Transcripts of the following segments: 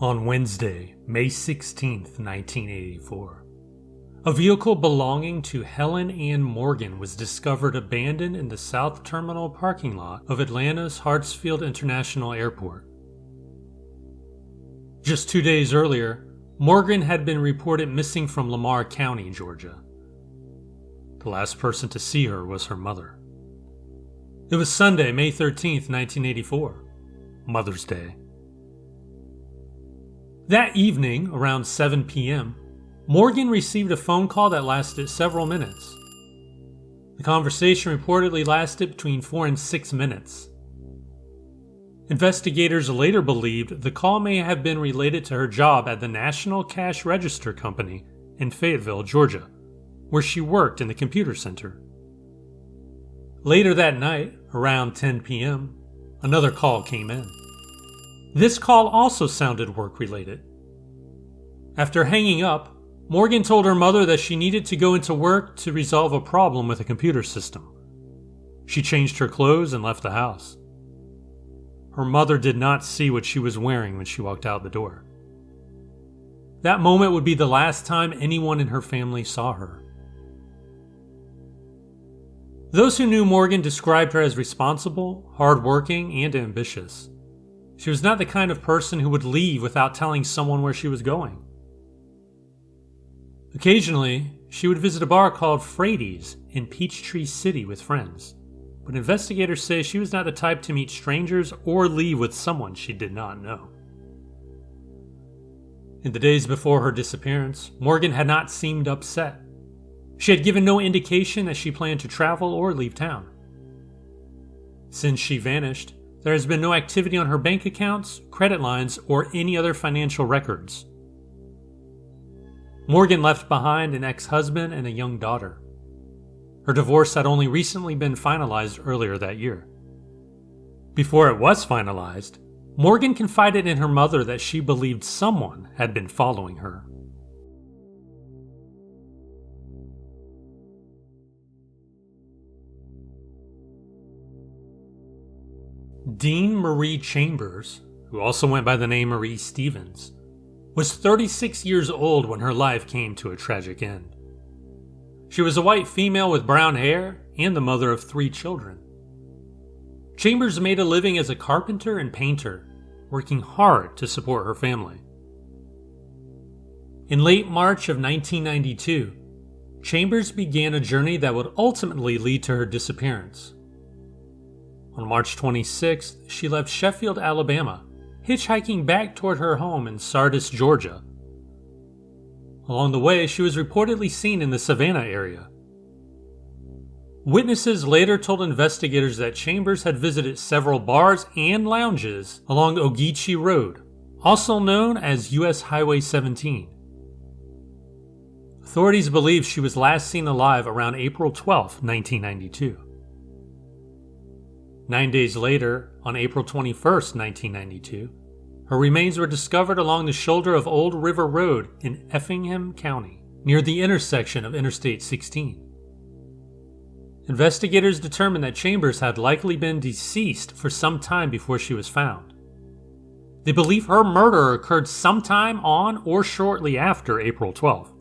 On Wednesday, May 16, 1984, a vehicle belonging to Helen Ann Morgan was discovered abandoned in the South Terminal parking lot of Atlanta's Hartsfield International Airport. Just 2 days earlier, Morgan had been reported missing from Lamar County, Georgia. The last person to see her was her mother. It was Sunday, May 13, 1984, Mother's Day. That evening, around 7 p.m., Morgan received a phone call that lasted several minutes. The conversation reportedly lasted between 4 and 6 minutes. Investigators later believed the call may have been related to her job at the National Cash Register Company in Fayetteville, Georgia, where she worked in the computer center. Later that night, around 10 p.m., another call came in. This call also sounded work-related. After hanging up, Morgan told her mother that she needed to go into work to resolve a problem with a computer system. She changed her clothes and left the house. Her mother did not see what she was wearing when she walked out the door. That moment would be the last time anyone in her family saw her. Those who knew Morgan described her as responsible, hardworking, and ambitious. She was not the kind of person who would leave without telling someone where she was going. Occasionally, she would visit a bar called Frady's in Peachtree City with friends, but investigators say she was not the type to meet strangers or leave with someone she did not know. In the days before her disappearance, Morgan had not seemed upset. She had given no indication that she planned to travel or leave town. Since she vanished, there has been no activity on her bank accounts, credit lines, or any other financial records. Morgan left behind an ex-husband and a young daughter. Her divorce had only recently been finalized earlier that year. Before it was finalized, Morgan confided in her mother that she believed someone had been following her. Dean Marie Chambers, who also went by the name Marie Stevens, was 36 years old when her life came to a tragic end. She was a white female with brown hair and the mother of 3 children. Chambers made a living as a carpenter and painter, working hard to support her family. In late March of 1992, Chambers began a journey that would ultimately lead to her disappearance. On March 26th, she left Sheffield, Alabama, hitchhiking back toward her home in Sardis, Georgia. Along the way, she was reportedly seen in the Savannah area. Witnesses later told investigators that Chambers had visited several bars and lounges along Ogeechee Road, also known as U.S. Highway 17. Authorities believe she was last seen alive around April 12, 1992. 9 days later, on April 21, 1992, her remains were discovered along the shoulder of Old River Road in Effingham County, near the intersection of Interstate 16. Investigators determined that Chambers had likely been deceased for some time before she was found. They believe her murder occurred sometime on or shortly after April 12.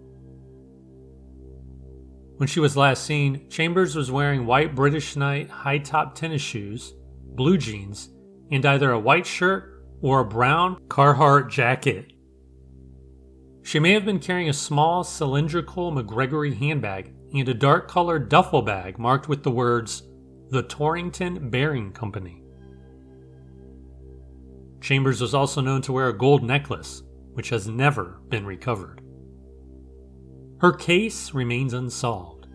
When she was last seen, Chambers was wearing white British Knight high-top tennis shoes, blue jeans, and either a white shirt or a brown Carhartt jacket. She may have been carrying a small cylindrical McGregory handbag and a dark-colored duffel bag marked with the words, "The Torrington Bearing Company." Chambers was also known to wear a gold necklace, which has never been recovered. Her case remains unsolved.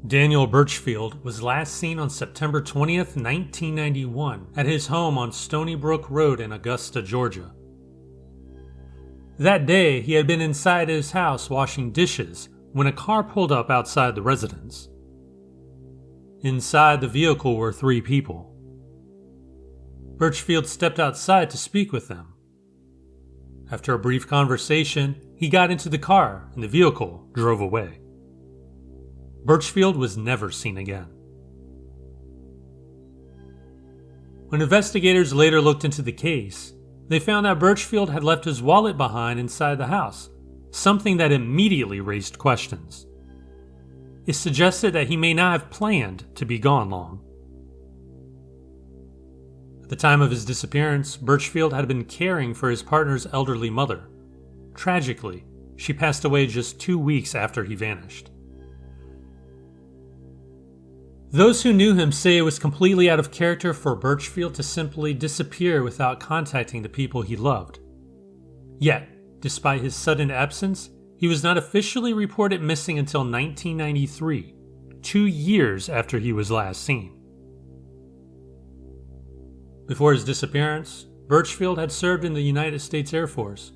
Daniel Birchfield was last seen on September 20th, 1991, at his home on Stony Brook Road in Augusta, Georgia. That day, he had been inside his house washing dishes when a car pulled up outside the residence. Inside the vehicle were 3 people. Birchfield stepped outside to speak with them. After a brief conversation, he got into the car and the vehicle drove away. Birchfield was never seen again. When investigators later looked into the case, they found that Birchfield had left his wallet behind inside the house, something that immediately raised questions. It suggested that he may not have planned to be gone long. At the time of his disappearance, Birchfield had been caring for his partner's elderly mother. Tragically, she passed away just 2 weeks after he vanished. Those who knew him say it was completely out of character for Birchfield to simply disappear without contacting the people he loved. Yet, despite his sudden absence, he was not officially reported missing until 1993, 2 years after he was last seen. Before his disappearance, Birchfield had served in the United States Air Force.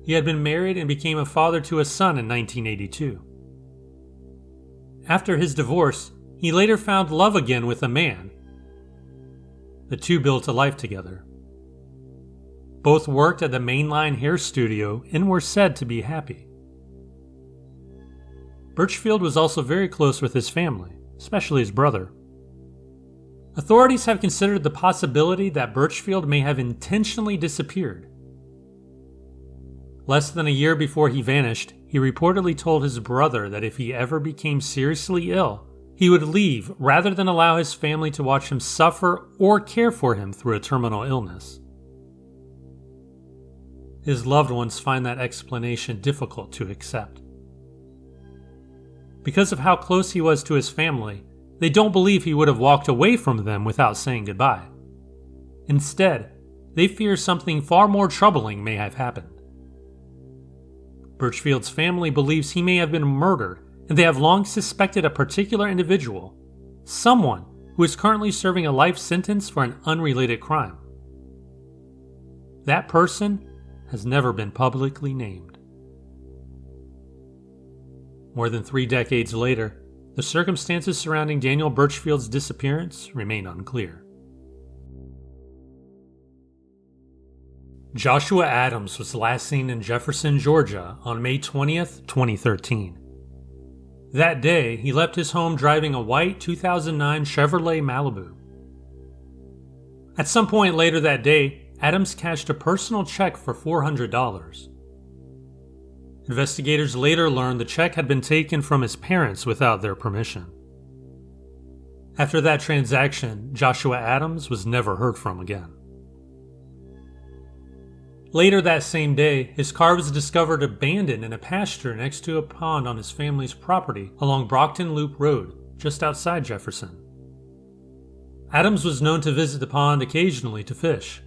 He had been married and became a father to a son in 1982. After his divorce, he later found love again with a man. The two built a life together. Both worked at the Mainline Hair Studio and were said to be happy. Birchfield was also very close with his family, especially his brother. Authorities have considered the possibility that Birchfield may have intentionally disappeared. Less than a year before he vanished, he reportedly told his brother that if he ever became seriously ill, he would leave rather than allow his family to watch him suffer or care for him through a terminal illness. His loved ones find that explanation difficult to accept. Because of how close he was to his family, they don't believe he would have walked away from them without saying goodbye. Instead, they fear something far more troubling may have happened. Birchfield's family believes he may have been murdered, and they have long suspected a particular individual, someone who is currently serving a life sentence for an unrelated crime. That person has never been publicly named. More than 3 decades later, the circumstances surrounding Daniel Birchfield's disappearance remain unclear. Joshua Adams was last seen in Jefferson, Georgia on May 20th, 2013. That day, he left his home driving a white 2009 Chevrolet Malibu. At some point later that day, Adams cashed a personal check for $400. Investigators later learned the check had been taken from his parents without their permission. After that transaction, Joshua Adams was never heard from again. Later that same day, his car was discovered abandoned in a pasture next to a pond on his family's property along Brockton Loop Road, just outside Jefferson. Adams was known to visit the pond occasionally to fish.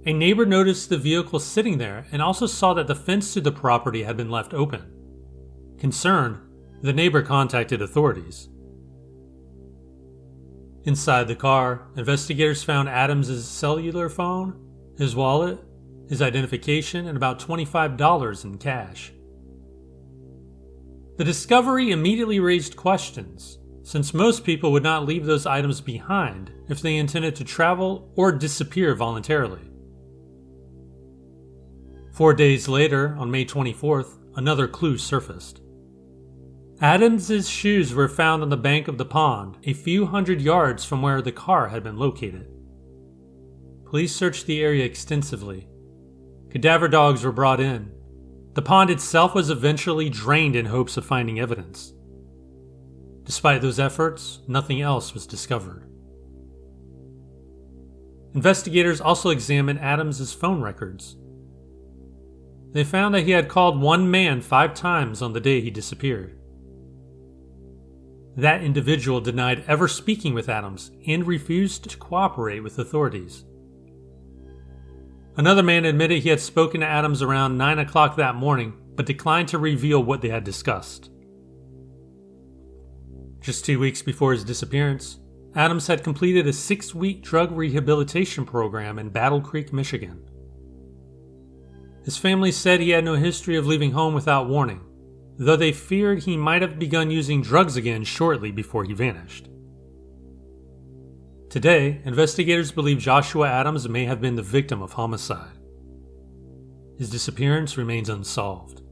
A neighbor noticed the vehicle sitting there and also saw that the fence to the property had been left open. Concerned, the neighbor contacted authorities. Inside the car, investigators found Adams' cellular phone, his wallet, his identification, and about $25 in cash. The discovery immediately raised questions, since most people would not leave those items behind if they intended to travel or disappear voluntarily. 4 days later, on May 24th, another clue surfaced. Adams' shoes were found on the bank of the pond, a few hundred yards from where the car had been located. Police searched the area extensively. Cadaver dogs were brought in. The pond itself was eventually drained in hopes of finding evidence. Despite those efforts, nothing else was discovered. Investigators also examined Adams' phone records. They found that he had called one man 5 times on the day he disappeared. That individual denied ever speaking with Adams and refused to cooperate with authorities. Another man admitted he had spoken to Adams around 9 o'clock that morning, but declined to reveal what they had discussed. Just 2 weeks before his disappearance, Adams had completed a 6-week drug rehabilitation program in Battle Creek, Michigan. His family said he had no history of leaving home without warning, though they feared he might have begun using drugs again shortly before he vanished. Today, investigators believe Joshua Adams may have been the victim of homicide. His disappearance remains unsolved.